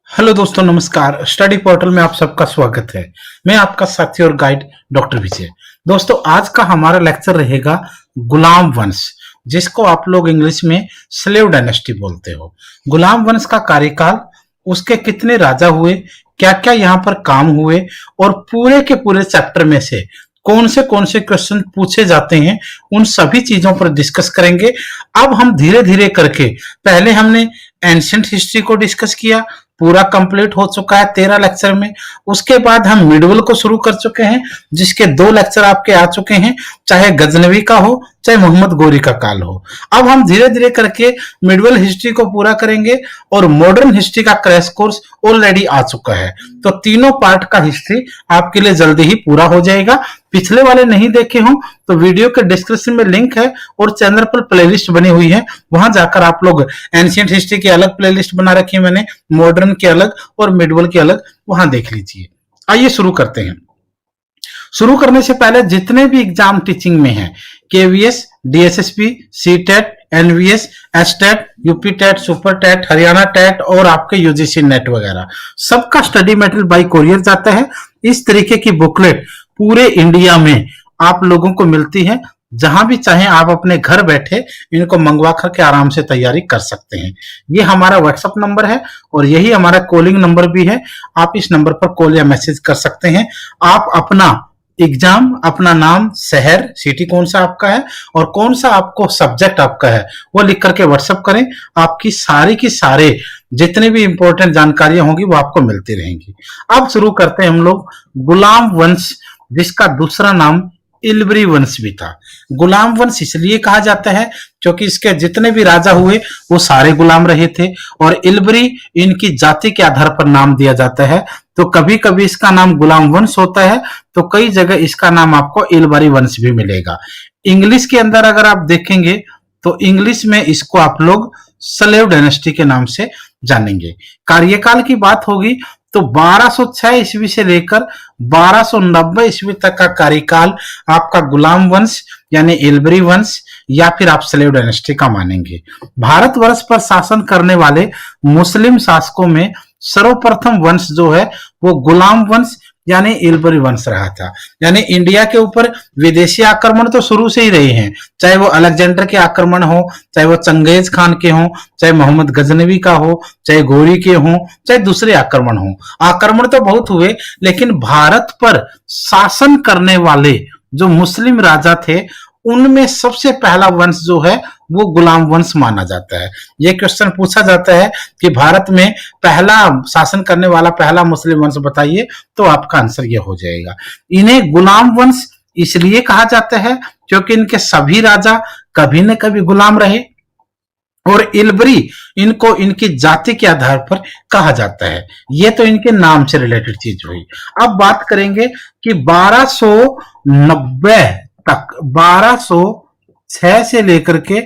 Hello दोस्तों, नमस्कार। Study portal में आप सबका स्वागत है। मैं आपका साथी और गाइड डॉक्टर विजय। दोस्तों, आज का हमारा लेक्चर रहेगा गुलाम वंश, जिसको आप लोग इंग्लिश में स्लेव डायनेस्टी बोलते हो। गुलाम वंश का कार्यकाल, उसके कितने राजा हुए, क्या क्या यहाँ पर काम हुए और पूरे के पूरे चैप्टर में से कौन से क्वेश्चन पूछे जाते हैं, उन सभी चीजों पर डिस्कस करेंगे। अब हम धीरे धीरे करके, पहले हमने एंशिएंट हिस्ट्री को डिस्कस किया, पूरा कंप्लीट हो चुका है 13 लेक्चर में। उसके बाद हम मिडवल को शुरू कर चुके हैं, जिसके 2 लेक्चर आपके आ चुके हैं, चाहे गजनवी का हो चाहे मोहम्मद गोरी का काल हो। अब हम धीरे धीरे करके मिडवल हिस्ट्री को पूरा करेंगे और मॉडर्न हिस्ट्री का क्रैश कोर्स ऑलरेडी आ चुका है। तो तीनों पार्ट का हिस्ट्री आपके लिए जल्दी ही पूरा हो जाएगा। पिछले वाले नहीं देखे हो तो वीडियो के डिस्क्रिप्शन में लिंक है और चैनल पर प्लेलिस्ट बनी हुई है, वहां जाकर आप लोग एंशिएंट हिस्ट्री की अलग प्लेलिस्ट बना रखी है मैंने, मॉडर्न की अलग और मिडवल की अलग, वहां देख लीजिए। आइए शुरू करते हैं। शुरू करने से पहले जितने भी एग्जाम टीचिंग में हैं, KVS, DSSP, CTET, NVS, STET, UP TET, super TET, Haryana TET और आपके यूजीसी नेट वगैरह, सबका स्टडी मटेरियल बाय कोरियर जाता है। इस तरीके की बुकलेट पूरे इंडिया में आप लोगों को मिलती है। जहां भी चाहें आप अपने घर बैठे इनको मंगवा करके आराम से तैयारी कर सकते हैं। ये हमारा व्हाट्सएप नंबर है और यही हमारा कॉलिंग नंबर भी है। आप इस नंबर पर कॉल या मैसेज कर सकते हैं। आप अपना एग्जाम, अपना नाम, शहर, सिटी कौन सा आपका है और कौन सा आपको सब्जेक्ट आपका है, वो लिख करके व्हाट्सएप करें। आपकी सारी की सारे जितने भी इंपॉर्टेंट जानकारियां होंगी वो आपको मिलती रहेंगी। अब शुरू करते हैं हम लोग गुलाम वंश, जिसका दूसरा नाम इल्बरी वंश भी था। गुलाम वंश इसलिए कहा जाता है क्योंकि इसके जितने भी राजा हुए वो सारे गुलाम रहे थे और इल्बरी इनकी जाति के आधार पर नाम दिया जाता है। तो कभी कभी इसका नाम गुलाम वंश होता है तो कई जगह इसका नाम आपको इल्बरी वंश भी मिलेगा। इंग्लिश के अंदर अगर आप देखेंगे तो इंग्लिश में इसको आप लोग स्लेव डायनेस्टी के नाम से जानेंगे। कार्यकाल की बात होगी तो 1206 ईस्वी से लेकर 1290 ईस्वी तक का कार्यकाल आपका गुलाम वंश यानी इल्बरी वंश या फिर आप स्लेव डायनेस्टी का मानेंगे। भारतवर्ष पर शासन करने वाले मुस्लिम शासकों में सर्वप्रथम वंश जो है वो गुलाम वंश यानी इल्बरी वंश रहा था। यानी इंडिया के ऊपर विदेशी आक्रमण तो शुरू से ही रहे हैं, चाहे वो अलेक्जेंडर के आक्रमण हो, चाहे वो चंगेज खान के हो, चाहे मोहम्मद गजनवी का हो, चाहे गोरी के हो, चाहे दूसरे आक्रमण हो। आक्रमण तो बहुत हुए, लेकिन भारत पर शासन करने वाले जो मुस्लिम राजा थे उनमें सबसे पहला वंश जो है वो गुलाम वंश माना जाता है। ये क्वेश्चन पूछा जाता है कि भारत में पहला शासन करने वाला पहला मुस्लिम वंश बताइए, तो आपका आंसर ये हो जाएगा। इन्हें गुलाम वंश इसलिए कहा जाता है क्योंकि इनके सभी राजा कभी न कभी गुलाम रहे और इल्बरी इनको इनकी जाति के आधार पर कहा जाता है। ये तो इनके नाम से रिलेटेड चीज हुई। अब बात करेंगे कि 1290 तक, 1206 से लेकर के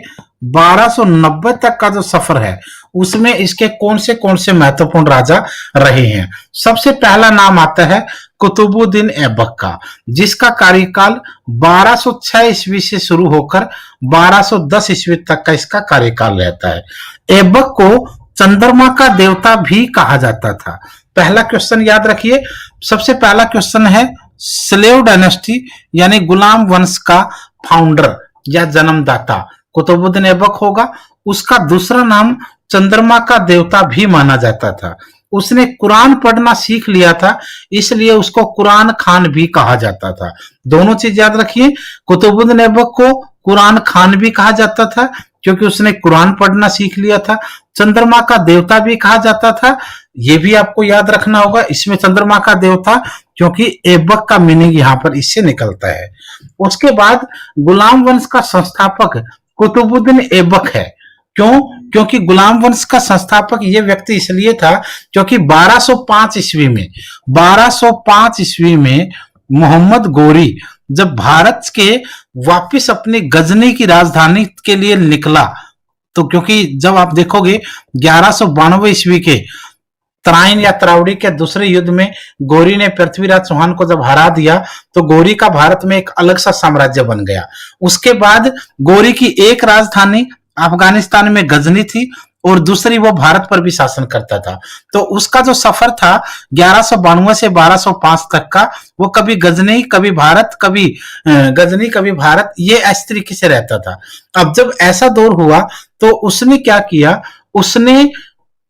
1290 तक का जो सफर है उसमें इसके कौन से महत्वपूर्ण राजा रहे हैं। सबसे पहला नाम आता है कुतुबुद्दीन ऐबक का, जिसका कार्यकाल 1206 ईस्वी से शुरू होकर 1210 ईस्वी तक का इसका कार्यकाल रहता है। ऐबक को चंद्रमा का देवता भी कहा जाता था। पहला क्वेश्चन याद रखिए, सबसे पहला क्वेश्चन है स्लेव डायनेस्टी यानी गुलाम वंश का फाउंडर या जन्मदाता कुतुबुद्दीन ऐबक होगा। उसका दूसरा नाम चंद्रमा का देवता भी माना जाता था। उसने कुरान पढ़ना सीख लिया था, इसलिए उसको कुरान खान भी कहा जाता था। दोनों चीज याद रखिए, कुतुबुद्दीन ऐबक को कुरान खान भी कहा जाता था क्योंकि उसने कुरान पढ़ना सीख लिया था। चंद्रमा का देवता भी कहा जाता था, ये भी आपको याद रखना होगा। इसमें चंद्रमा का देवता क्योंकि ऐबक का मीनिंग यहां पर इससे निकलता है। उसके बाद गुलाम वंश का संस्थापक कुतुबुद्दीन ऐबक है। क्यों? क्योंकि गुलाम वंश का संस्थापक ये व्यक्ति इसलिए था क्योंकि 1205 ईस्वी में मोहम्मद गोरी जब भारत के वापस अपनी गजनी की राजधानी के लिए निकला, तो क्योंकि जब आप देखोगे 1192 ईस्वी के तराइन या तरावड़ी के दूसरे युद्ध में गोरी ने पृथ्वीराज चौहान को जब हरा दिया तो गोरी का भारत में एक अलग सा साम्राज्य बन गया। उसके बाद गोरी की एक राजधानी अफगानिस्तान में गजनी थी और दूसरी वो भारत पर भी शासन करता था। तो उसका जो सफर था 1192 से 1205 तक का, वो कभी गजनी कभी भारत, कभी गजनी कभी भारत, ये इस तरीके से रहता था। अब जब ऐसा दौर हुआ तो उसने क्या किया, उसने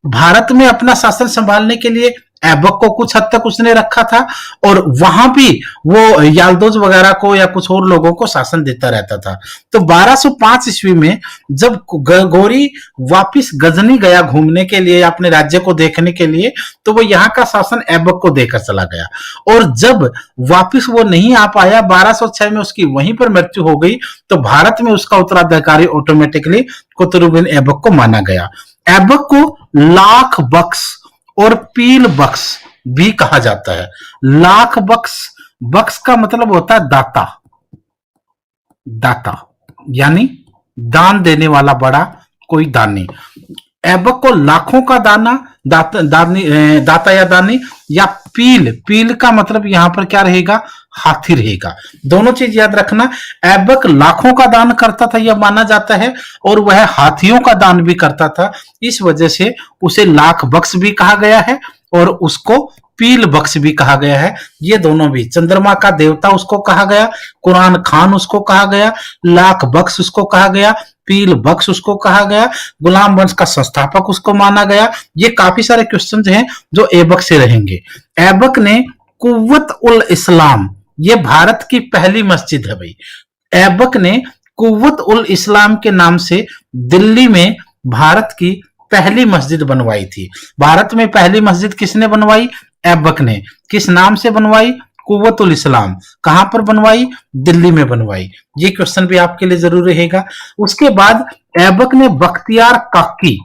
भारत में अपना शासन संभालने के लिए ऐबक को कुछ हद तक उसने रखा था, और वहां भी वो याल्दोज वगैरह को या कुछ और लोगों को शासन देता रहता था। तो 1205 ईस्वी में जब गोरी वापिस गजनी गया घूमने के लिए, अपने राज्य को देखने के लिए, तो वो यहाँ का शासन ऐबक को देकर चला गया। और जब वापिस वो नहीं आ पाया, 1206 में उसकी वहीं पर मृत्यु हो गई, तो भारत में उसका उत्तराधिकारी ऑटोमेटिकली कुतुबुद्दीन ऐबक को माना गया। ऐबक को लाख बख्श और पील बख्श भी कहा जाता है। लाख बख्श, बख्श का मतलब होता है दाता, दाता यानी दान देने वाला बड़ा कोई दानी। ऐबक को लाखों का दाना, दाता या दानी, या पील, पील का मतलब यहां पर क्या रहेगा, हाथी रहेगा। दोनों चीज याद रखना, ऐबक लाखों का दान करता था यह माना जाता है, और वह हाथियों का दान भी करता था। इस वजह से उसे लाख बख्श भी कहा गया है और उसको पील बख्श भी कहा गया है। ये दोनों भी, चंद्रमा का देवता उसको कहा गया, कुरान खान उसको कहा गया, लाख बख्श उसको कहा गया, पील बख्श उसको कहा गया, गुलाम वंश का संस्थापक उसको माना गया। ये काफी सारे क्वेश्चंस हैं जो ऐबक से रहेंगे। ऐबक ने कुव्वत उल इस्लाम, ये भारत की पहली मस्जिद है भाई। ऐबक ने कुव्वत उल इस्लाम के नाम से दिल्ली में भारत की पहली मस्जिद बनवाई थी। भारत में पहली मस्जिद किसने बनवाई, ऐबक ने। किस नाम से बनवाई, कुव्वत उल इस्लाम। कहां पर बनवाई, दिल्ली में बनवाई। ये क्वेश्चन भी आपके लिए जरूर रहेगा। उसके बाद ऐबक ने बख्तियार काकी,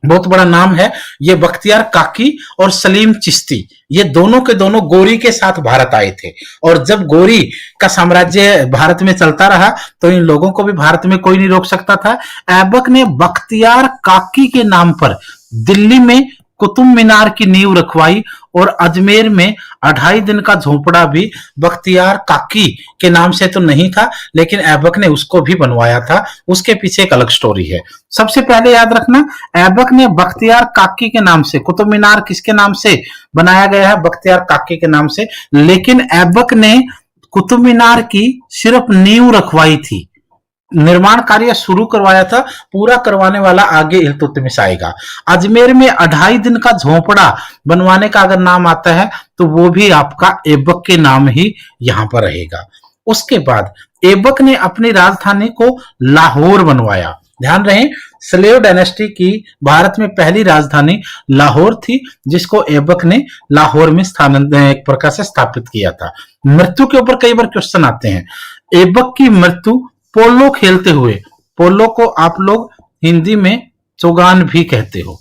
बहुत बड़ा नाम है ये, बख्तियार काकी और सलीम चिश्ती, ये दोनों के दोनों गोरी के साथ भारत आए थे। और जब गोरी का साम्राज्य भारत में चलता रहा तो इन लोगों को भी भारत में कोई नहीं रोक सकता था। ऐबक ने बख्तियार काकी के नाम पर दिल्ली में कुतुब मीनार की नींव रखवाई, और अजमेर में 2.5 दिन का झोपड़ा भी बख्तियार काकी के नाम से तो नहीं था, लेकिन ऐबक ने उसको भी बनवाया था। उसके पीछे एक अलग स्टोरी है। सबसे पहले याद रखना, ऐबक ने बख्तियार काकी के नाम से, कुतुब मीनार किसके नाम से बनाया गया है, बख्तियार काकी के नाम से, लेकिन ऐबक ने कुतुब मीनार की सिर्फ नींव रखवाई थी, निर्माण कार्य शुरू करवाया था, पूरा करवाने वाला आगे इल्तुतमिश आएगा। अजमेर में 2.5 दिन का झोपड़ा बनवाने का अगर नाम आता है तो वो भी आपका ऐबक के नाम ही यहां पर रहेगा। उसके बाद ऐबक ने अपनी राजधानी को लाहौर बनवाया। ध्यान रहे, स्लेव डायनेस्टी की भारत में पहली राजधानी लाहौर थी, जिसको ऐबक ने लाहौर में एक प्रकार से स्थापित किया था। मृत्यु के ऊपर कई बार क्वेश्चन आते हैं। ऐबक की मृत्यु पोलो खेलते हुए, पोलो को आप लोग हिंदी में चौगान भी कहते हो,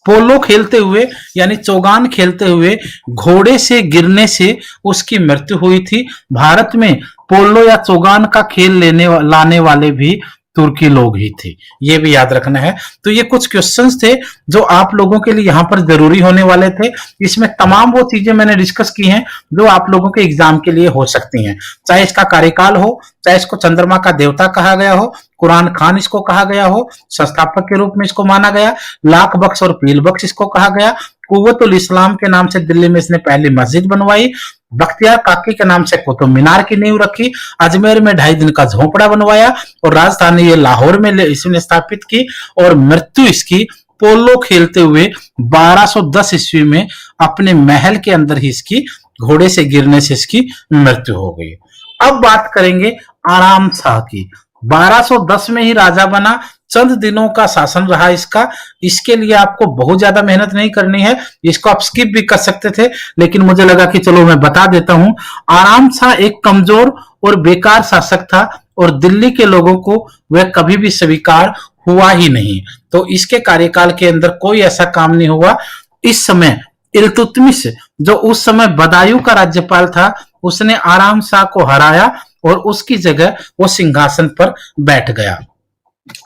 पोलो खेलते हुए यानी चौगान खेलते हुए घोड़े से गिरने से उसकी मृत्यु हुई थी। भारत में पोलो या चौगान का खेल लाने वाले भी तुर्की लोग ही थे, ये भी याद रखना है। तो ये कुछ क्वेश्चंस थे जो आप लोगों के लिए यहाँ पर जरूरी होने वाले थे। इसमें तमाम वो चीजें मैंने डिस्कस की हैं जो आप लोगों के एग्जाम के लिए हो सकती हैं, चाहे इसका कार्यकाल हो, चाहे इसको चंद्रमा का देवता कहा गया हो, कुरान खान इसको कहा गया हो, संस्थापक के रूप में इसको माना गया, लाख बख्श और पील बख्श इसको कहा गया, कुव्वत उल इस्लाम के नाम से दिल्ली में इसने पहली मस्जिद बनवाई, बख्तियार काकी के नाम से कुतुब मीनार की नींव रखी, अजमेर में 2.5 दिन का झोपड़ा बनवाया, और राजधानी ये लाहौर में इसने स्थापित की, और मृत्यु इसकी पोलो खेलते हुए 1210 ईस्वी में अपने महल के अंदर ही इसकी घोड़े से गिरने से इसकी मृत्यु हो गई। अब बात करेंगे आराम शाह की। 1210 में ही राजा बना, चंद दिनों का शासन रहा इसका। इसके लिए आपको बहुत ज्यादा मेहनत नहीं करनी है, इसको आप स्किप भी कर सकते थे, लेकिन मुझे लगा कि चलो मैं बता देता हूं। आराम शाह एक कमजोर और बेकार शासक था, और दिल्ली के लोगों को वह कभी भी स्वीकार हुआ ही नहीं। तो इसके कार्यकाल के अंदर कोई ऐसा काम नहीं हुआ। इस समय इल्तुतमिश, जो उस समय बदायूं का राज्यपाल था, उसने आराम शाह को हराया और उसकी जगह वो सिंहासन पर बैठ गया।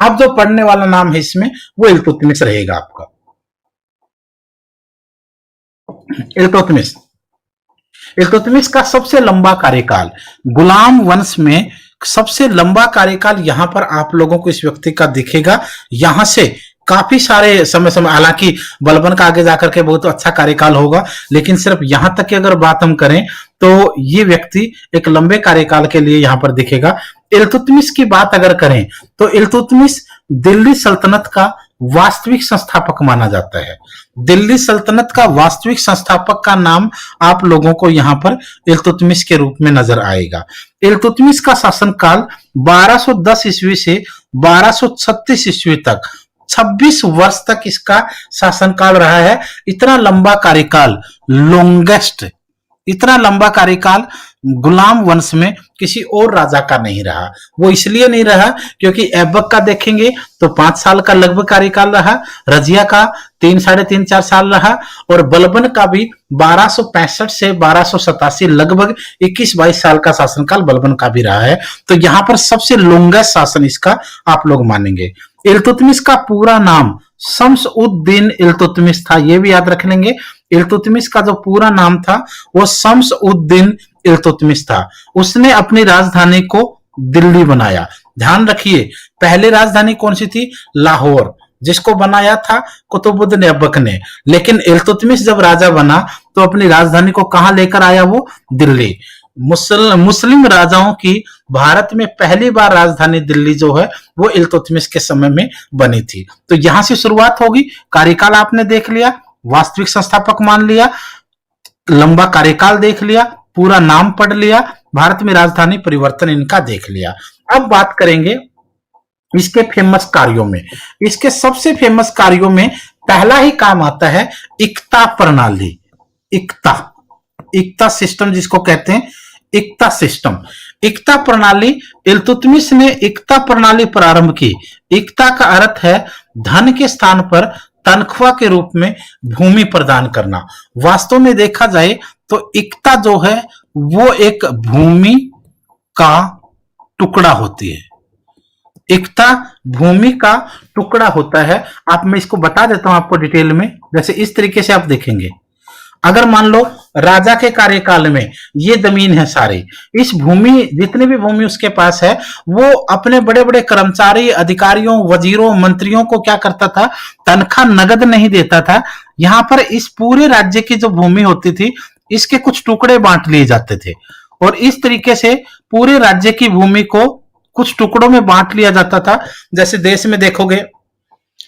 अब जो पढ़ने वाला नाम है इसमें वो इल्तुतमिश रहेगा आपका। इल्तुतमिश, इल्तुतमिश का सबसे लंबा कार्यकाल, गुलाम वंश में सबसे लंबा कार्यकाल यहां पर आप लोगों को इस व्यक्ति का दिखेगा। यहां से काफी सारे समय समय, हालांकि बलबन का आगे जाकर के बहुत अच्छा कार्यकाल होगा, लेकिन सिर्फ यहां तक की अगर बात हम करें तो ये व्यक्ति एक लंबे कार्यकाल के लिए यहां पर दिखेगा। इल्तुतमिश की बात अगर करें तो इल्तुतमिश दिल्ली सल्तनत का वास्तविक संस्थापक माना जाता है। दिल्ली सल्तनत का वास्तविक संस्थापक का नाम आप लोगों को यहां पर इल्तुतमिश के रूप में नजर आएगा। इल्तुतमिश का शासनकाल 1210 ईस्वी से 1236 ईस्वी तक 26 वर्ष तक इसका शासनकाल रहा है। इतना लंबा कार्यकाल, लॉन्गेस्ट, इतना लंबा कार्यकाल गुलाम वंश में किसी और राजा का नहीं रहा। वो इसलिए नहीं रहा क्योंकि ऐबक का देखेंगे तो 5 साल का लगभग कार्यकाल रहा, रजिया का 3 साढ़े 3 4 साल रहा, और बलबन का भी 1265 से 1287 लगभग 21-22 साल का शासनकाल बलबन का भी रहा है। तो यहाँ पर सबसे लॉन्गेस्ट शासन इसका आप लोग मानेंगे। इल्तुतमिश का पूरा नाम शम्स-उद-दीन इल्तुतमिश था, ये भी याद रख लेंगे। इल्तुतमिश का जो पूरा नाम था वो शम्स-उद-दीन इल्तुतमिश था। उसने अपनी राजधानी को दिल्ली बनाया। ध्यान रखिए, पहले राजधानी कौन सी थी? लाहौर, जिसको बनाया था कुतुबुद्दीन ऐबक ने। लेकिन इल्तुतमिश जब राजा बना तो अपनी राजधानी को कहां लेकर आया? वो दिल्ली। मुस्लिम राजाओं की भारत में पहली बार राजधानी दिल्ली जो है वो इल्तुतमिश के समय में बनी थी। तो यहां से शुरुआत होगी। कार्यकाल आपने देख लिया, वास्तविक संस्थापक मान लिया, लंबा कार्यकाल देख लिया, पूरा नाम पढ़ लिया, भारत में राजधानी परिवर्तन इनका देख लिया। अब बात करेंगे इसके फेमस कार्यों में। इसके सबसे फेमस कार्यों में पहला ही काम आता है इक्ता प्रणाली। इक्ता सिस्टम जिसको कहते हैं, इक्ता सिस्टम। इक्ता प्रणाली, इल्तुतमिश ने इक्ता प्रणाली प्रारंभ की। इक्ता का अर्थ है धन के स्थान पर तनख्वाह के रूप में भूमि प्रदान करना। वास्तव में देखा जाए तो इक्ता जो है वो एक भूमि का टुकड़ा होती है। इक्ता भूमि का टुकड़ा होता है। आप, मैं इसको बता देता हूं आपको डिटेल में। जैसे इस तरीके से आप देखेंगे, अगर मान लो राजा के कार्यकाल में ये जमीन है सारी, इस भूमि, जितनी भी भूमि उसके पास है, वो अपने बड़े बड़े कर्मचारी, अधिकारियों, वजीरों, मंत्रियों को क्या करता था? तनख्वाह नगद नहीं देता था। यहां पर इस पूरे राज्य की जो भूमि होती थी इसके कुछ टुकड़े बांट लिए जाते थे, और इस तरीके से पूरे राज्य की भूमि को कुछ टुकड़ों में बांट लिया जाता था। जैसे देश में देखोगे,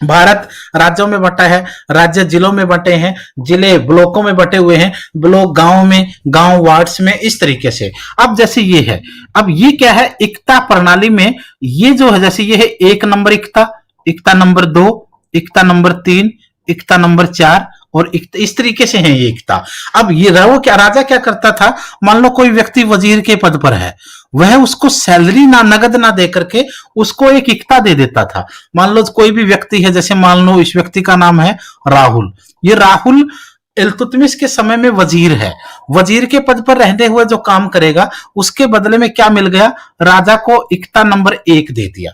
भारत राज्यों में बंटा है, राज्य जिलों में बंटे हैं, जिले ब्लॉकों में बंटे हुए हैं, ब्लॉक गांव में, गांव वार्ड्स में, इस तरीके से। अब जैसे ये है, अब ये क्या है? इक्ता प्रणाली में ये जो है, जैसे ये है 1 नंबर इक्ता, इक्ता नंबर 2, इक्ता नंबर 3, इक्ता नंबर 4, और इस तरीके से है ये इक्ता। अब ये राजा क्या करता था? मान लो कोई व्यक्ति वजीर के पद पर है, वह उसको सैलरी ना नगद ना दे करके उसको एक इक्ता दे देता था। मान लो कोई भी व्यक्ति है, जैसे मान लो इस व्यक्ति का नाम है राहुल। ये राहुल इल्तुतमिश के समय में वजीर है। वजीर के पद पर रहते हुए जो काम करेगा उसके बदले में क्या मिल गया? राजा को इक्ता नंबर 1 दे दिया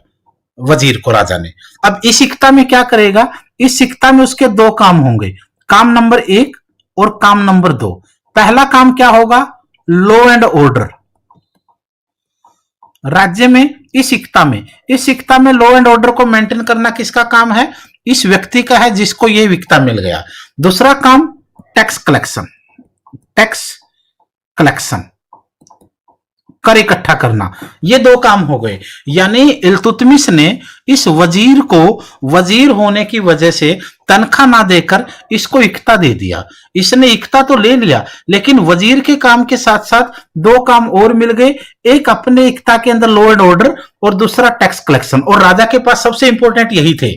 वजीर को राजा ने। अब इस इक्ता में क्या करेगा? इस इक्ता में उसके 2 काम होंगे, काम नंबर 1 और काम नंबर 2। पहला काम क्या होगा? Law and order. राज्य में इस इक्ता में लॉ एंड ऑर्डर को मेंटेन करना किसका काम है? इस व्यक्ति का है जिसको ये इक्ता मिल गया। दूसरा काम टैक्स कलेक्शन, कर इकट्ठा करना। ये 2 काम हो गए। यानी इल्तुतमिश ने इस वजीर को वजीर होने की वजह से तनख्वाह ना देकर इसको इक्ता दे दिया। इसने इक्ता तो ले लिया, लेकिन वजीर के काम के साथ साथ 2 काम और मिल गए। एक अपने इक्ता के अंदर लॉ एंड ऑर्डर, और दूसरा टैक्स कलेक्शन। और राजा के पास सबसे इंपॉर्टेंट यही थे।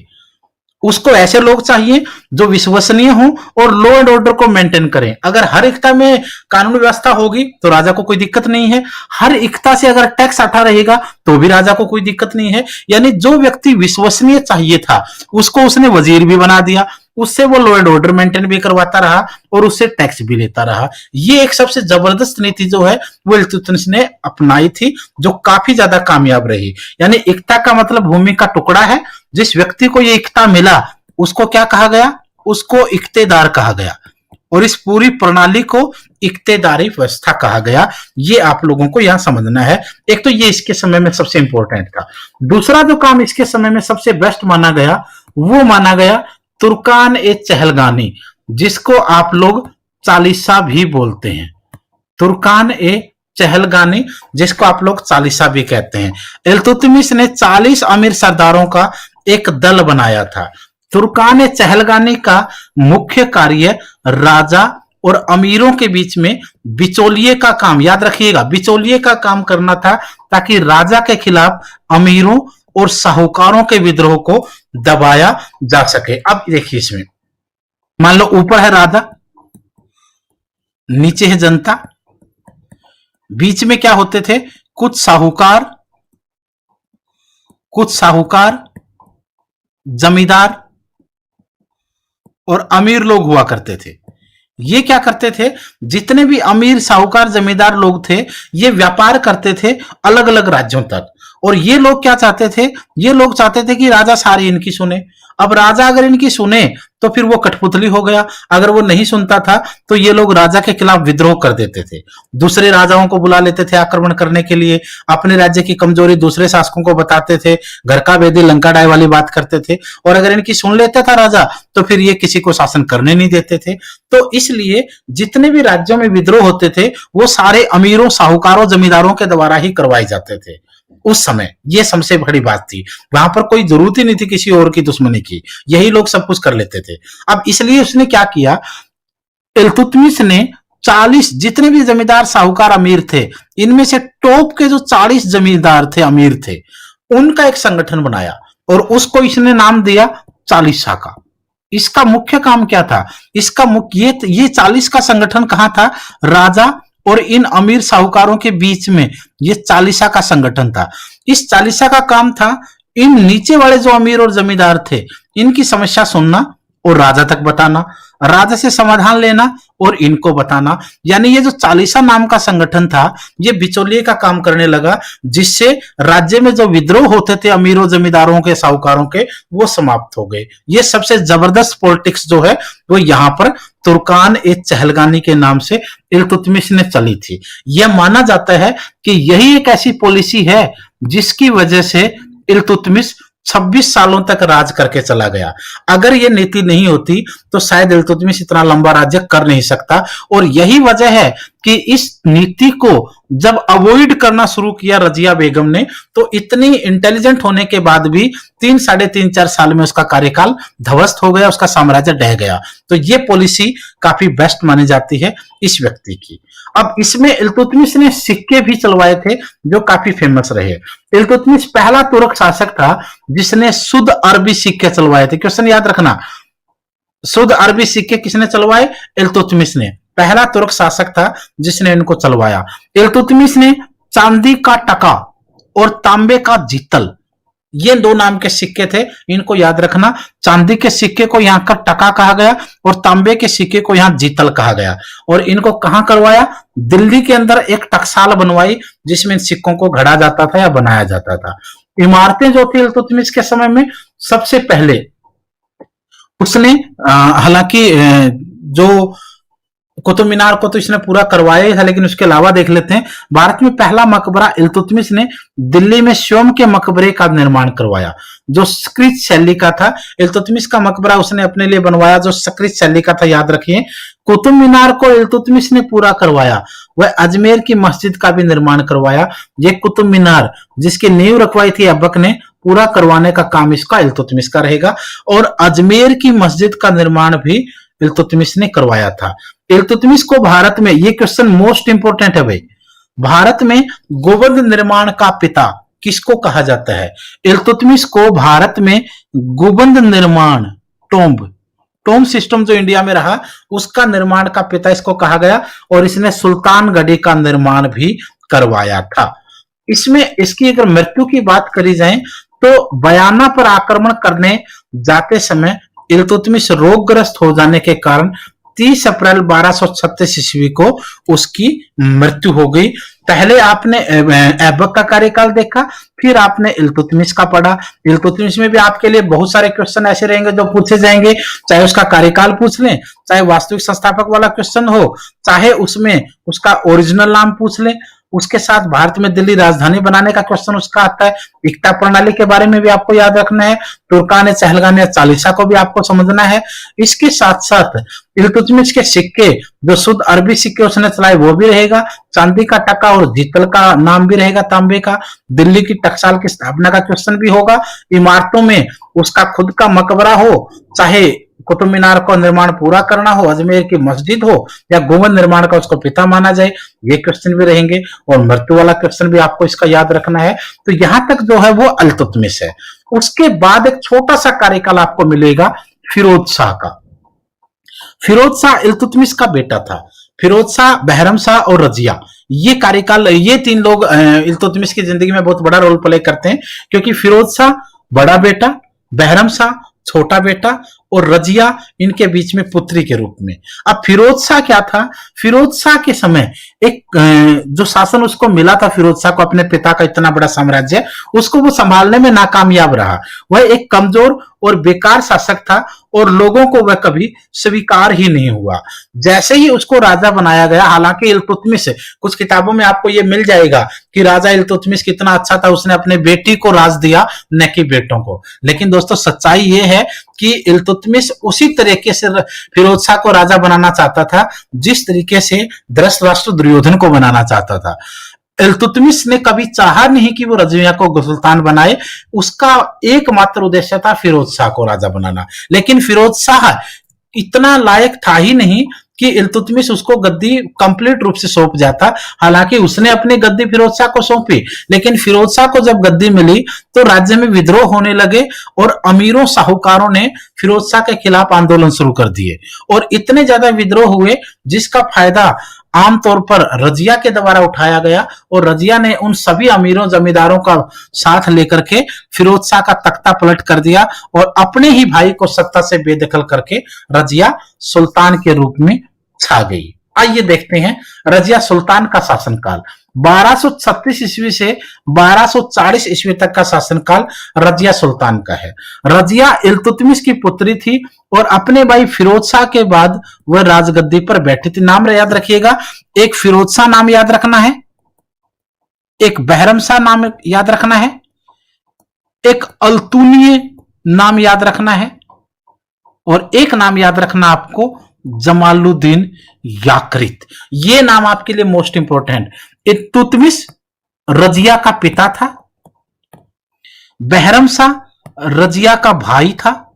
उसको ऐसे लोग चाहिए जो विश्वसनीय हो और लॉ एंड ऑर्डर को मेंटेन करें। अगर हर इक्ता में कानून व्यवस्था होगी तो राजा को कोई दिक्कत नहीं है। हर इक्ता से अगर टैक्स हटा रहेगा तो भी राजा को कोई दिक्कत नहीं है। यानी जो व्यक्ति विश्वसनीय चाहिए था उसको उसने वजीर भी बना दिया, उससे वो लॉ एंड ऑर्डर मेंटेन भी करवाता रहा और उससे टैक्स भी लेता रहा। ये एक सबसे जबरदस्त नीति जो है वो इल्तुतमिश ने अपनाई थी, जो काफी ज्यादा कामयाब रही। यानी इक्ता का मतलब भूमि का टुकड़ा है। जिस व्यक्ति को ये इक्ता मिला उसको क्या कहा गया? उसको इक्तेदार कहा गया, और इस पूरी प्रणाली को इक्तेदारी व्यवस्था कहा गया। ये आप लोगों को यहां समझना है। एक तो ये इसके समय में सबसे इंपॉर्टेंट था। दूसरा जो काम इसके समय में सबसे बेस्ट माना गया वो माना गया तुर्कान ए चहलगानी, जिसको आप लोग चालीसा भी बोलते हैं। तुर्कान ए चहलगानी, जिसको आप लोग चालीसा भी कहते हैं। इल्तुतमिश ने 40 अमीर सरदारों का एक दल बनाया था। तुर्कान ए चहलगानी का मुख्य कार्य राजा और अमीरों के बीच में बिचौलिए का काम, याद रखिएगा, बिचौलिए का काम करना था, ताकि राजा के खिलाफ अमीरों और साहूकारों के विद्रोह को दबाया जा सके। अब देखिए इसमें, मान लो ऊपर है राजा, नीचे है जनता, बीच में क्या होते थे, कुछ साहूकार, जमींदार और अमीर लोग हुआ करते थे। ये क्या करते थे, जितने भी अमीर साहूकार जमींदार लोग थे, ये व्यापार करते थे अलग अलग राज्यों तक। और ये लोग क्या चाहते थे, ये लोग चाहते थे कि राजा सारी इनकी सुने। अब राजा अगर इनकी सुने तो फिर वो कठपुतली हो गया, अगर वो नहीं सुनता था तो ये लोग राजा के खिलाफ विद्रोह कर देते थे, दूसरे राजाओं को बुला लेते थे आक्रमण करने के लिए, अपने राज्य की कमजोरी दूसरे शासकों को बताते थे, घर का वेदी लंका डाय वाली बात करते थे। और अगर इनकी सुन लेता था राजा तो फिर ये किसी को शासन करने नहीं देते थे। तो इसलिए जितने भी राज्यों में विद्रोह होते थे वो सारे अमीरों, साहूकारों, जमींदारों के द्वारा ही करवाए जाते थे। उस समय ये सबसे बड़ी बात थी, वहां पर कोई जरूरत ही नहीं थी किसी और की दुश्मनी की, यही लोग सब कुछ कर लेते थे। अब इसलिए उसने क्या किया, इल्तुतमिश ने 40 जितने भी जमींदार, साहूकार, अमीर थे, इनमें से टॉप के जो 40 जमींदार थे, अमीर थे, उनका एक संगठन बनाया और उसको इसने नाम दिया चालीसा का। इसका मुख्य काम क्या था, इसका मुख्य ये 40 का संगठन कहां था, राजा और इन अमीर साहूकारों के बीच में ये चालीसा का संगठन था। इस चालीसा का काम था इन नीचे वाले जो अमीर और जमींदार थे, इनकी समस्या सुनना और राजा तक बताना, राजा से समाधान लेना और इनको बताना। यानी ये जो चालीसा नाम का संगठन था, ये बिचौलिए का काम करने लगा, जिससे राज्य में जो विद्रोह होते थे अमीरों, जमींदारों के, साहूकारों के, वो समाप्त हो गए। ये सबसे जबरदस्त पॉलिटिक्स जो है वो यहाँ पर तुर्कान ए चहलगानी के नाम से इल्तुतमिश ने चली थी। यह माना जाता है कि यही एक ऐसी पॉलिसी है जिसकी वजह से इल्तुतमिश 26 सालों तक राज करके चला गया। अगर यह नीति नहीं होती तो शायद इल्तुतमिश इतना लंबा राज्य कर नहीं सकता। और यही वजह है कि इस नीति को जब अवॉइड करना शुरू किया रजिया बेगम ने, तो इतनी इंटेलिजेंट होने के बाद भी 3-3.5-4 साल में उसका कार्यकाल ध्वस्त हो गया, उसका साम्राज्य ढह गया। तो ये पॉलिसी काफी बेस्ट मानी जाती है इस व्यक्ति की। अब इसमें इल्तुतमिश ने सिक्के भी चलवाए थे जो काफी फेमस रहे। इल्तुतमिश पहला तुर्क शासक था जिसने शुद्ध अरबी सिक्के चलवाए थे। क्वेश्चन याद रखना, शुद्ध अरबी सिक्के किसने चलवाए, इल्तुतमिश ने। पहला तुर्क शासक था जिसने इनको चलवाया। इल्तुतमिश ने चांदी का टका और तांबे का जीतल, ये 2 नाम के सिक्के थे, इनको याद रखना। चांदी के सिक्के को यहाँ का टका कहा गया और तांबे के सिक्के को यहाँ जीतल कहा गया। और इनको कहां करवाया, दिल्ली के अंदर एक टकसाल बनवाई जिसमें इन सिक्कों को घड़ा जाता था या बनाया जाता था। इमारतें जो थी इल्तुतमिश के समय में, सबसे पहले उसने हालांकि जो कुतुब मीनार को तो इसने पूरा करवाया ही था, लेकिन उसके अलावा देख लेते हैं, भारत में पहला मकबरा इल्तुतमिश ने दिल्ली में स्वयं के मकबरे का निर्माण करवाया जो संस्कृत शैली का था। इल्तुतमिश का मकबरा उसने अपने लिए बनवाया जो संस्कृत शैली का था, याद रखिए। कुतुब मीनार को इल्तुतमिश ने पूरा करवाया। वह अजमेर की मस्जिद का भी निर्माण करवाया। ये कुतुब मीनार जिसकी नींव रखवाई थी ऐबक ने, पूरा करवाने का काम इसका इल्तुतमिश का रहेगा। और अजमेर की मस्जिद का निर्माण भी इल्तुतमिश ने करवाया था। इल्तुतमिश को भारत में, ये क्वेश्चन मोस्ट इंपोर्टेंट है भाई, भारत में गुंबद निर्माण का पिता किसको कहा जाता है? इल्तुतमिश को भारत में गुंबद निर्माण, टोम्ब सिस्टम जो इंडिया में रहा उसका निर्माण का पिता इसको कहा गया। और इसने सुल्तानगढ़ी का निर्माण भी करवाया था। इसमें इसकी अगर मृत्यु की बात करी जाए तो बयाना पर आक्रमण करने जाते समय इल्तुतमिश रोगग्रस्त हो जाने के कारण 30 अप्रैल 1236 ईस्वी को उसकी मृत्यु हो गई। पहले आपने ऐबक का कार्यकाल देखा, फिर आपने इल्तुतमिश का पढ़ा। इल्तुतमिश में भी आपके लिए बहुत सारे क्वेश्चन ऐसे रहेंगे जो पूछे जाएंगे, चाहे उसका कार्यकाल पूछ लें, चाहे वास्तविक संस्थापक वाला क्वेश्चन हो, चाहे उसमें उसका ओरिजिनल नाम पूछ लें। उसके साथ भारत में दिल्ली राजधानी बनाने का क्वेश्चन उसका आता है। एकता प्रणाली के बारे में भी आपको याद रखना है। तुर्कान चहलगान चालीसा को भी आपको समझना है। इसके साथ साथ इल्तुतमिश के सिक्के, जो शुद्ध अरबी सिक्के उसने चलाए वो भी रहेगा। चांदी का टका और जीतल का नाम भी रहेगा तांबे का। दिल्ली की टकसाल की स्थापना का क्वेश्चन भी होगा। इमारतों में उसका खुद का मकबरा हो, चाहे कुतुब मीनार का निर्माण पूरा करना हो, अजमेर की मस्जिद हो, या गोवंश निर्माण का उसको पिता माना जाए, ये क्वेश्चन भी रहेंगे। और मृत्यु वाला क्वेश्चन भी आपको इसका याद रखना है। तो यहां तक जो है वो इल्तुतमिश है। उसके बाद एक छोटा सा कार्यकाल आपको मिलेगा फिरोज शाह का। फिरोज शाह इल्तुतमिश का बेटा था। फिरोज शाह, बहरम शाह और रजिया, ये कार्यकाल, ये तीन लोग इल्तुतमिश की जिंदगी में बहुत बड़ा रोल प्ले करते हैं, क्योंकि फिरोज शाह बड़ा बेटा, बहरम शाह छोटा बेटा और रजिया इनके बीच में पुत्री के रूप में। अब फिरोज शाह क्या था, फिरोज शाह के समय एक जो शासन उसको मिला था, फिरोज शाह को अपने पिता का इतना बड़ा साम्राज्य, उसको वो संभालने में नाकामयाब रहा। वह एक कमजोर और बेकार शासक था और लोगों को वह कभी स्वीकार ही नहीं हुआ। जैसे ही उसको राजा बनाया गया, हालांकि इल्तुतमिश, कुछ किताबों में आपको ये मिल जाएगा कि राजा इल्तुतमिश कितना अच्छा था, उसने अपने बेटी को राज दिया न कि बेटों को। लेकिन दोस्तों सच्चाई ये है कि इल्तुतमिश उसी तरीके से फिरोज शाह को राजा बनाना चाहता था जिस तरीके से धृतराष्ट्र दुर्योधन को बनाना चाहता था। इल्तुतमिश ने कभी चाहा नहीं कि वो रजिया को सुल्तान बनाए। उसका एकमात्र उद्देश्य था फिरोज शाह को राजा बनाना। लेकिन फिरोज शाह इतना लायक था ही नहीं कि इल्तुतमिश उसको गद्दी कंप्लीट रूप से सौंप जाता। हालांकि उसने अपनी गद्दी फिरोज शाह को सौंपी, लेकिन फिरोज शाह को जब गद्दी मिली तो राज्य में विद्रोह होने लगे और अमीरों साहूकारों ने फिरोज शाह के खिलाफ आंदोलन शुरू कर दिए और इतने ज्यादा विद्रोह हुए जिसका फायदा आमतौर पर रजिया के द्वारा उठाया गया और रजिया ने उन सभी अमीरों जमींदारों का साथ लेकर के फिरोज शाह का तख्ता पलट कर दिया और अपने ही भाई को सत्ता से बेदखल करके रजिया सुल्तान के रूप में छा गई। आइए देखते हैं रजिया सुल्तान का शासनकाल। 1236 ईस्वी से 1240 ईस्वी तक का शासनकाल रजिया सुल्तान का है। रजिया इल्तुतमिश की पुत्री थी और अपने भाई फिरोज शाह के बाद वह राजगद्दी पर बैठी थी। नाम याद रखिएगा, एक फिरोज शाह नाम याद रखना है, एक बहरम शाह नाम याद रखना है, एक अल्तुनिय नाम याद रखना है और एक नाम याद रखना आपको जमालुद्दीन याकरित। ये नाम आपके लिए मोस्ट इंपोर्टेंट। इल्तुतमिश रजिया का पिता था, बहरम शाह रजिया का भाई था,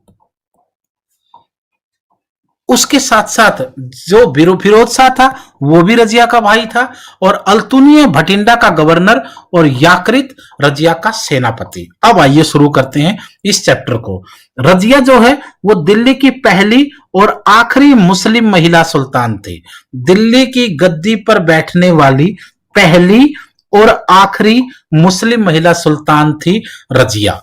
उसके साथ साथ जो फिरोज शाह था वो भी रजिया का भाई था और अल्तुनिय भटिंडा का गवर्नर और याकरित रजिया का सेनापति। अब आइए शुरू करते हैं इस चैप्टर को। रजिया जो है वो दिल्ली की पहली और आखिरी मुस्लिम महिला सुल्तान थी। दिल्ली की गद्दी पर बैठने वाली पहली और आखिरी मुस्लिम महिला सुल्तान थी रजिया।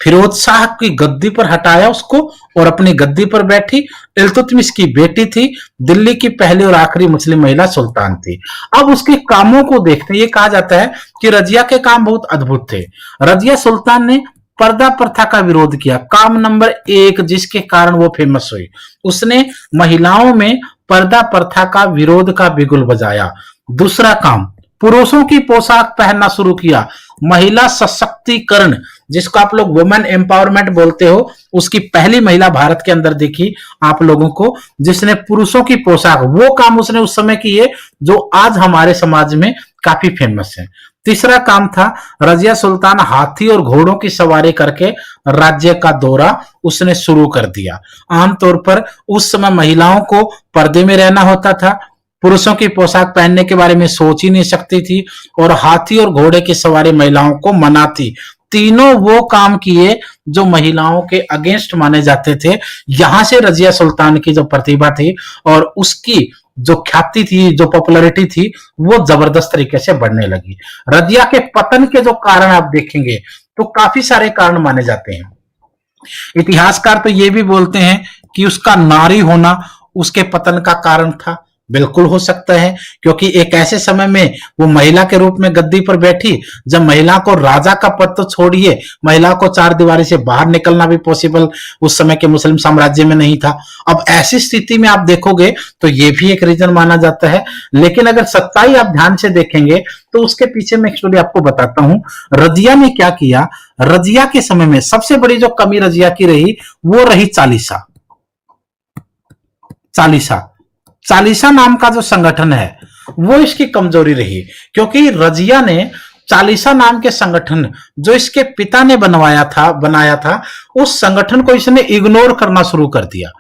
फिरोज शाह की गद्दी पर हटाया उसको और अपनी गद्दी पर बैठी। इल्तुतमिश की बेटी थी, दिल्ली की पहली और आखिरी मुस्लिम महिला सुल्तान थी। अब उसके कामों को देखते हैं। ये कहा जाता है कि रजिया के काम बहुत अद्भुत थे। रजिया सुल्तान ने पर्दा प्रथा का विरोध किया। काम नंबर 1 जिसके कारण वो फेमस हुई, उसने महिलाओं में पर्दा प्रथा का विरोध का बिगुल बजाया। दूसरा काम, पुरुषों की पोशाक पहनना शुरू किया। महिला सशक्तिकरण, जिसको आप लोग वुमेन एम्पावरमेंट बोलते हो, उसकी पहली महिला भारत के अंदर दिखी आप लोगों को, जिसने पुरुषों की पोशाक, वो काम उसने उस समय किए जो आज हमारे समाज में काफी फेमस है। तीसरा काम था, रजिया सुल्तान हाथी और घोड़ों की सवारी करके राज्य का दौरा उसने शुरू कर दिया। आमतौर पर उस समय महिलाओं को पर्दे में रहना होता था, पुरुषों की पोशाक पहनने के बारे में सोच ही नहीं सकती थी और हाथी और घोड़े की सवारी महिलाओं को मना थी। तीनों वो काम किए जो महिलाओं के अगेंस्ट माने जाते थे। यहां से रजिया सुल्तान की जो प्रतिभा थी और उसकी जो ख्याति थी, जो पॉपुलैरिटी थी, वो जबरदस्त तरीके से बढ़ने लगी। रजिया के पतन के जो कारण आप देखेंगे तो काफी सारे कारण माने जाते हैं। इतिहासकार तो ये भी बोलते हैं कि उसका नारी होना उसके पतन का कारण था। बिल्कुल हो सकता है, क्योंकि एक ऐसे समय में वो महिला के रूप में गद्दी पर बैठी जब महिला को राजा का पद तो छोड़िए, महिला को चार दीवारी से बाहर निकलना भी पॉसिबल उस समय के मुस्लिम साम्राज्य में नहीं था। अब ऐसी स्थिति में आप देखोगे तो ये भी एक रीजन माना जाता है। लेकिन अगर सच्चाई आप ध्यान से देखेंगे तो उसके पीछे मैं एक स्टोरी आपको बताता हूं। रजिया ने क्या किया, रजिया के समय में सबसे बड़ी जो कमी रजिया की रही वो रही चालीसा। चालीसा चालीसा नाम का जो संगठन है वो इसकी कमजोरी रही, क्योंकि रजिया ने चालीसा नाम के संगठन जो इसके पिता ने बनाया था उस संगठन को इसने इग्नोर करना शुरू कर दिया।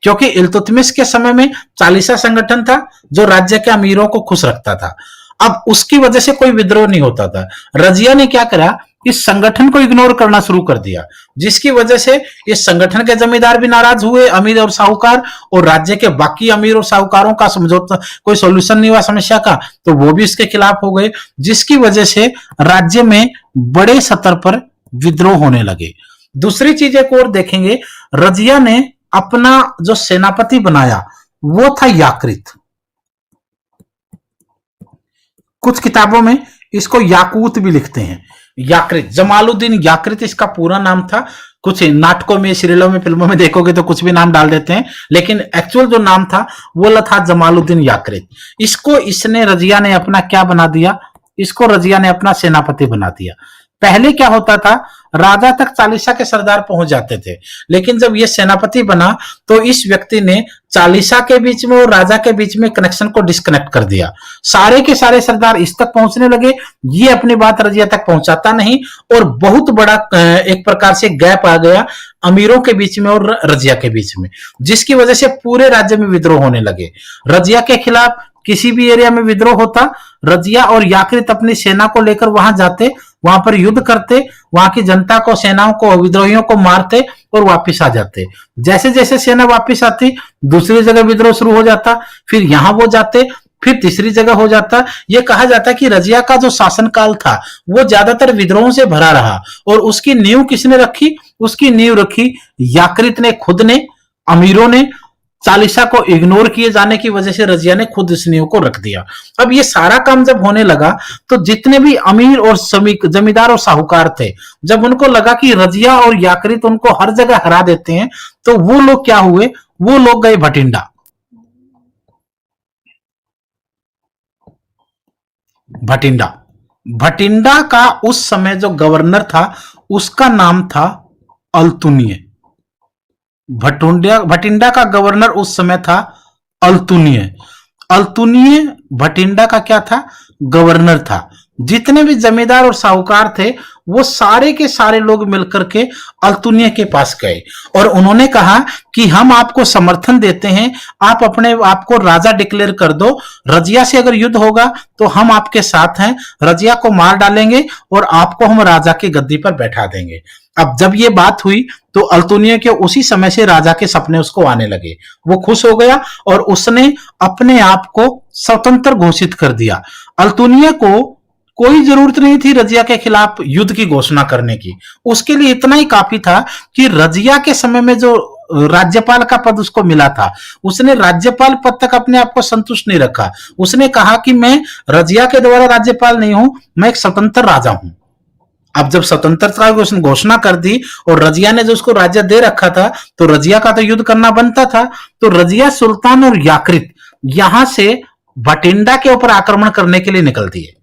क्योंकि इल्तुतमिश के समय में चालीसा संगठन था जो राज्य के अमीरों को खुश रखता था। अब उसकी वजह से कोई विद्रोह नहीं होता था। रजिया ने क्या करा, इस संगठन को इग्नोर करना शुरू कर दिया, जिसकी वजह से इस संगठन के जमींदार भी नाराज हुए, अमीर और साहूकार, और राज्य के बाकी अमीर और साहूकारों का समझौता, कोई सॉल्यूशन नहीं हुआ समस्या का, तो वो भी इसके खिलाफ हो गए, जिसकी वजह से राज्य में बड़े स्तर पर विद्रोह होने लगे। दूसरी चीज एक और देखेंगे, रजिया ने अपना जो सेनापति बनाया वो था याकृत। कुछ किताबों में इसको याकूत भी लिखते हैं। याकृत, जमालुद्दीन याकृत इसका पूरा नाम था। कुछ नाटकों में, सीरियलों में, फिल्मों में देखोगे तो कुछ भी नाम डाल देते हैं, लेकिन एक्चुअल जो नाम था वो था जमालुद्दीन याकृत। इसको इसने रजिया ने अपना क्या बना दिया, इसको रजिया ने अपना सेनापति बना दिया। पहले क्या होता था, राजा तक चालीसा के सरदार पहुंच जाते थे, लेकिन जब ये सेनापति बना तो इस व्यक्ति ने चालीसा के बीच में और राजा के बीच में कनेक्शन को डिस्कनेक्ट कर दिया। सारे के सारे सरदार इस तक पहुंचने लगे, ये अपनी बात रजिया तक पहुंचाता नहीं, और बहुत बड़ा एक प्रकार से गैप आ गया अमीरों के बीच में और रजिया के बीच में, जिसकी वजह से पूरे राज्य में विद्रोह होने लगे। रजिया के खिलाफ किसी भी एरिया में विद्रोह होता, रजिया और याकृत अपनी सेना को लेकर वहां जाते, वहां पर युद्ध करते, वहां की जनता को, सेनाओं को, विद्रोहियों को मारते और वापस आ जाते। जैसे जैसे सेना वापस आती दूसरी जगह विद्रोह शुरू हो जाता, फिर यहां वो जाते, फिर तीसरी जगह हो जाता। यह कहा जाता कि रजिया का जो शासनकाल था वो ज्यादातर विद्रोहों से भरा रहा, और उसकी नींव किसने रखी, उसकी नींव रखी याकृत ने खुद ने। अमीरों ने चालीसा को इग्नोर किए जाने की वजह से रजिया ने खुद इस नींव को रख दिया। अब ये सारा काम जब होने लगा तो जितने भी अमीर और जमींदार और साहूकार थे, जब उनको लगा कि रजिया और याकृत उनको हर जगह हरा देते हैं, तो वो लोग क्या हुए, वो लोग गए भटिंडा। भटिंडा भटिंडा का उस समय जो गवर्नर था उसका नाम था अल्तुनिय। भटिंडा का गवर्नर उस समय था अल्तुनिय। अल्तुनिय भटिंडा का क्या था, गवर्नर था। जितने भी जमींदार और साहूकार थे वो सारे के सारे लोग मिलकर के अल्तुनिय के पास गए और उन्होंने कहा कि हम आपको समर्थन देते हैं, आप अपने आप को राजा डिक्लेयर कर दो, रजिया से अगर युद्ध होगा तो हम आपके साथ हैं, रजिया को मार डालेंगे और आपको हम राजा की गद्दी पर बैठा देंगे। अब जब ये बात हुई तो अल्तुनिय के उसी समय से राजा के सपने उसको आने लगे। वो खुश हो गया और उसने अपने आप को स्वतंत्र घोषित कर दिया। अल्तुनिय को कोई जरूरत नहीं थी रजिया के खिलाफ युद्ध की घोषणा करने की, उसके लिए इतना ही काफी था कि रजिया के समय में जो राज्यपाल का पद उसको मिला था, उसने राज्यपाल पद तक अपने आप को संतुष्ट नहीं रखा। उसने कहा कि मैं रजिया के द्वारा राज्यपाल नहीं हूं, मैं एक स्वतंत्र राजा हूं। अब जब स्वतंत्रता की उसने घोषणा कर दी और रजिया ने जो उसको राज्य दे रखा था, तो रजिया का तो युद्ध करना बनता था। तो रजिया, सुल्तान और याकृत यहां से भटिंडा के ऊपर आक्रमण करने के लिए निकल दिए।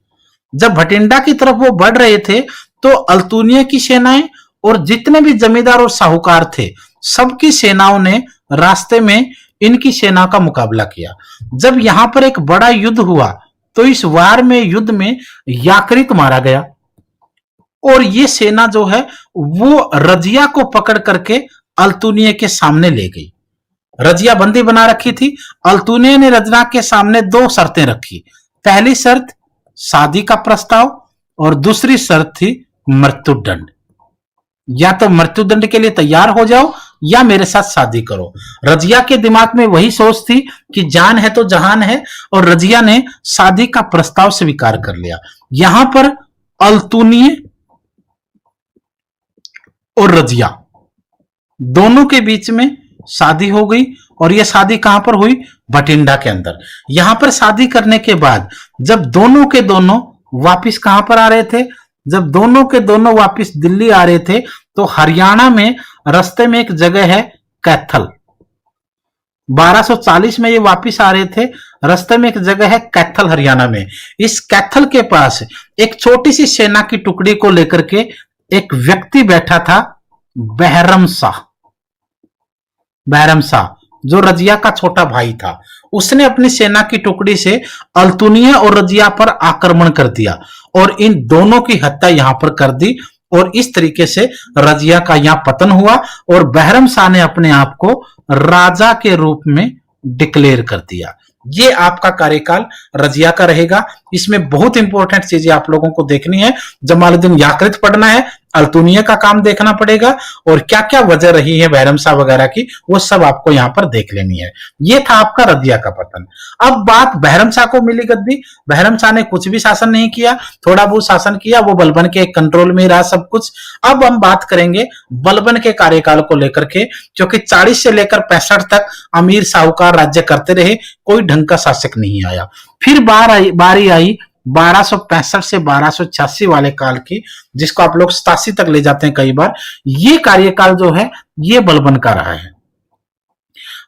जब भटिंडा की तरफ वो बढ़ रहे थे तो अल्तुनिय की सेनाएं और जितने भी जमींदार और साहूकार थे सबकी सेनाओं ने रास्ते में इनकी सेना का मुकाबला किया। जब यहां पर एक बड़ा युद्ध हुआ तो इस वार में, युद्ध में याकृत मारा गया और ये सेना जो है वो रजिया को पकड़ करके अल्तुनिय के सामने ले गई। रजिया बंदी बना रखी थी। अल्तुनिय ने रजिया के सामने दो शर्तें रखी। पहली शर्त शादी का प्रस्ताव और दूसरी शर्त थी मृत्युदंड। या तो मृत्युदंड के लिए तैयार हो जाओ या मेरे साथ शादी करो। रजिया के दिमाग में वही सोच थी कि जान है तो जहान है, और रजिया ने शादी का प्रस्ताव स्वीकार कर लिया। यहां पर अल्तुनिय और रजिया दोनों के बीच में शादी हो गई और ये शादी कहां पर हुई? भटिंडा के अंदर। यहां पर शादी करने के बाद जब दोनों के दोनों वापिस कहां पर आ रहे थे? जब दोनों के दोनों वापिस दिल्ली आ रहे थे तो हरियाणा में रास्ते में एक जगह है कैथल। 1240 में ये वापिस आ रहे थे, रास्ते में एक जगह है कैथल हरियाणा में। इस कैथल के पास एक छोटी सी सेना की टुकड़ी को लेकर के एक व्यक्ति बैठा था, बहरम शाह। बहरम शाह जो रजिया का छोटा भाई था, उसने अपनी सेना की टुकड़ी से अल्तुनिया और रजिया पर आक्रमण कर दिया और इन दोनों की हत्या यहां पर कर दी और इस तरीके से रजिया का यहां पतन हुआ और बहरम शाह ने अपने आप को राजा के रूप में डिक्लेयर कर दिया। ये आपका कार्यकाल रजिया का रहेगा। इसमें बहुत इंपॉर्टेंट चीजें आप लोगों को देखनी है। जमालुद्दीन याकृत पढ़ना है, अल्तुनिया का काम देखना पड़ेगा और क्या क्या वजह रही है बहरम शाह वगैरह की, वो सब आपको यहां पर देख लेनी है। ये था आपका रजिया का पतन। अब बात बहरम शाह को मिली गद्दी। बहरम शाह ने कुछ भी शासन नहीं किया, थोड़ा बहुत शासन किया, वो बलबन के कंट्रोल में ही रहा सब कुछ। अब हम बात करेंगे बलबन के कार्यकाल को लेकर के, क्योंकि 40 से लेकर 65 तक अमीर साहूकार राज्य करते रहे, कोई ढंग का शासक नहीं आया। फिर बारी आई 1265 से 1286 वाले काल की, जिसको आप लोग 87 तक ले जाते हैं कई बार। ये कार्यकाल जो है ये बलबन का रहा है।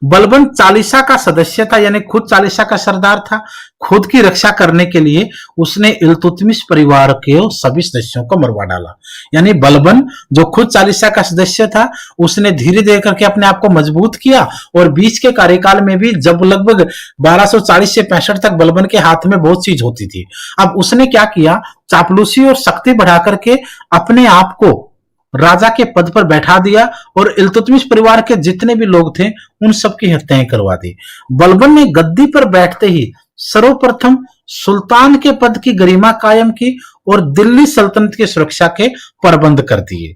बलबन चालीसा का सदस्य था, यानी खुद चालीसा का सरदार था। खुद की रक्षा करने के लिए उसने इल्तुतमिश परिवार के सभी सदस्यों को मरवा डाला। यानी बलबन जो खुद चालीसा का सदस्य था, उसने धीरे धीरे करके अपने आप को मजबूत किया और बीच के कार्यकाल में भी जब लगभग 1240 से 65 तक बलबन के हाथ में बहुत चीज होती थी, अब उसने क्या किया, चापलूसी और शक्ति बढ़ा करके अपने आप को राजा के पद पर बैठा दिया और इल्तुतमिश परिवार के जितने भी लोग थे उन सबकी हत्याएं करवा दी। बलबन ने गद्दी पर बैठते ही सर्वप्रथम सुल्तान के पद की गरिमा कायम की और दिल्ली सल्तनत की सुरक्षा के प्रबंध कर दिए।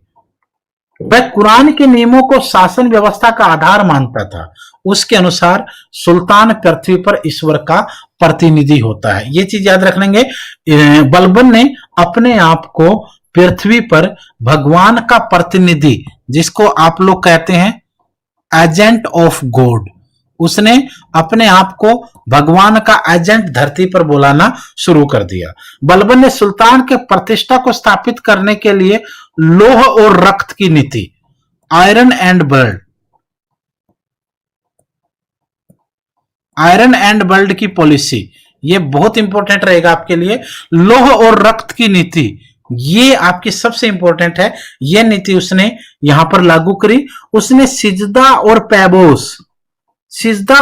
वह कुरान के नियमों को शासन व्यवस्था का आधार मानता था। उसके अनुसार सुल्तान पृथ्वी पर ईश्वर का प्रतिनिधि होता है। ये चीज याद रख लेंगे। बलबन ने अपने आप को पृथ्वी पर भगवान का प्रतिनिधि, जिसको आप लोग कहते हैं एजेंट ऑफ गॉड, उसने अपने आप को भगवान का एजेंट धरती पर बुलाना शुरू कर दिया। बलबन ने सुल्तान के प्रतिष्ठा को स्थापित करने के लिए लोह और रक्त की नीति, आयरन एंड ब्लड की पॉलिसी, ये बहुत इंपॉर्टेंट रहेगा आपके लिए। लोह और रक्त की नीति ये आपकी सबसे इंपॉर्टेंट है। यह नीति उसने यहां पर लागू करी। उसने सिजदा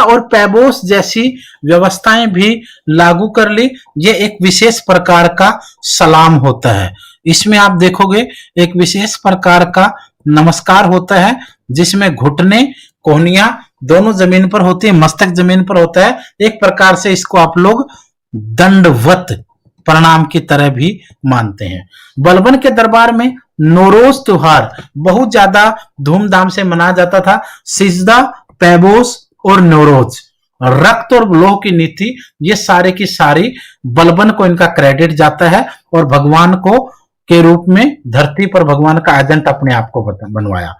और पैबोस जैसी व्यवस्थाएं भी लागू कर ली। ये एक विशेष प्रकार का सलाम होता है। इसमें आप देखोगे एक विशेष प्रकार का नमस्कार होता है, जिसमें घुटने कोहनियां दोनों जमीन पर होती है, मस्तक जमीन पर होता है। एक प्रकार से इसको आप लोग दंडवत प्रणाम की तरह भी मानते हैं। बलबन के दरबार में नौरोज त्योहार बहुत ज्यादा धूमधाम से मनाया जाता था। सिजदा, पैबोस और नौरोज, रक्त और लोह की नीति, ये सारे की सारी बलबन को इनका क्रेडिट जाता है और भगवान को के रूप में धरती पर भगवान का एजेंट अपने आप को बनवाया।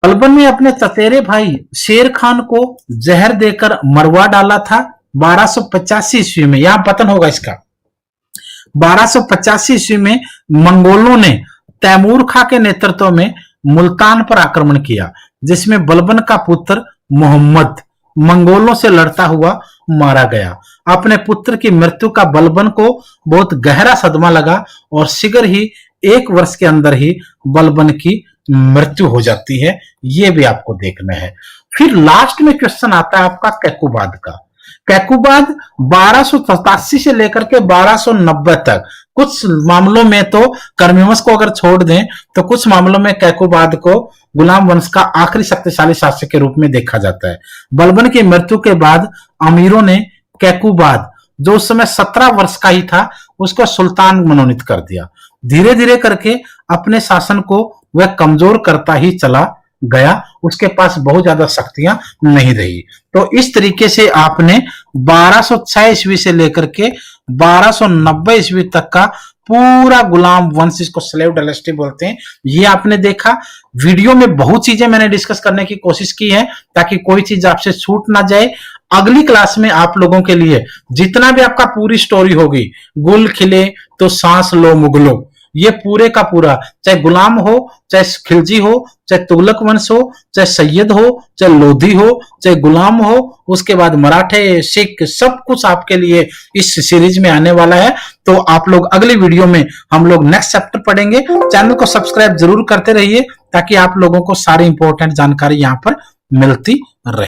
बलबन ने अपने चचेरे भाई शेर खान को जहर देकर मरवा डाला था 1285 ईस्वी में। यहां पतन होगा इसका। 1285 ईस्वी में मंगोलों ने तैमूर खां के नेतृत्व में मुल्तान पर आक्रमण किया, जिसमें बलबन का पुत्र मोहम्मद मंगोलों से लड़ता हुआ मारा गया। अपने पुत्र की मृत्यु का बलबन को बहुत गहरा सदमा लगा और शीघ्र ही 1 वर्ष के अंदर ही बलबन की मृत्यु हो जाती है। यह भी आपको देखना है। फिर लास्ट में क्वेश्चन आता है आपका कैकुबाद का। कैकुबाद 1287 से लेकर के 1290 तक, कुछ मामलों में तो कर्मिवंश को अगर छोड़ दें तो कुछ मामलों में कैकुबाद को गुलाम वंश का आखिरी शक्तिशाली शासक के रूप में देखा जाता है। बलबन की मृत्यु के बाद अमीरों ने कैकुबाद, जो उस समय 17 वर्ष का ही था, उसको सुल्तान मनोनीत कर दिया। धीरे धीरे करके अपने शासन को वह कमजोर करता ही चला गया। उसके पास बहुत ज्यादा शक्तियां नहीं रही। तो इस तरीके से आपने 1206 ईस्वी से लेकर के 1290 ईस्वी तक का पूरा गुलाम वंश, इसको स्लेव डायनेस्टी बोलते हैं। ये आपने देखा। वीडियो में बहुत चीजें मैंने डिस्कस करने की कोशिश की है ताकि कोई चीज आपसे छूट ना जाए। अगली क्लास में आप लोगों के लिए जितना भी आपका पूरी स्टोरी होगी, गुल खिले तो सांस लो मुगलो, ये पूरे का पूरा, चाहे गुलाम हो, चाहे खिलजी हो, चाहे तुगलक वंश हो, चाहे सैयद हो, चाहे लोधी हो, चाहे गुलाम हो, उसके बाद मराठे, सिख, सब कुछ आपके लिए इस सीरीज में आने वाला है। तो आप लोग अगली वीडियो में हम लोग नेक्स्ट चैप्टर पढ़ेंगे। चैनल को सब्सक्राइब जरूर करते रहिए ताकि आप लोगों को सारी इंपॉर्टेंट जानकारी यहाँ पर मिलती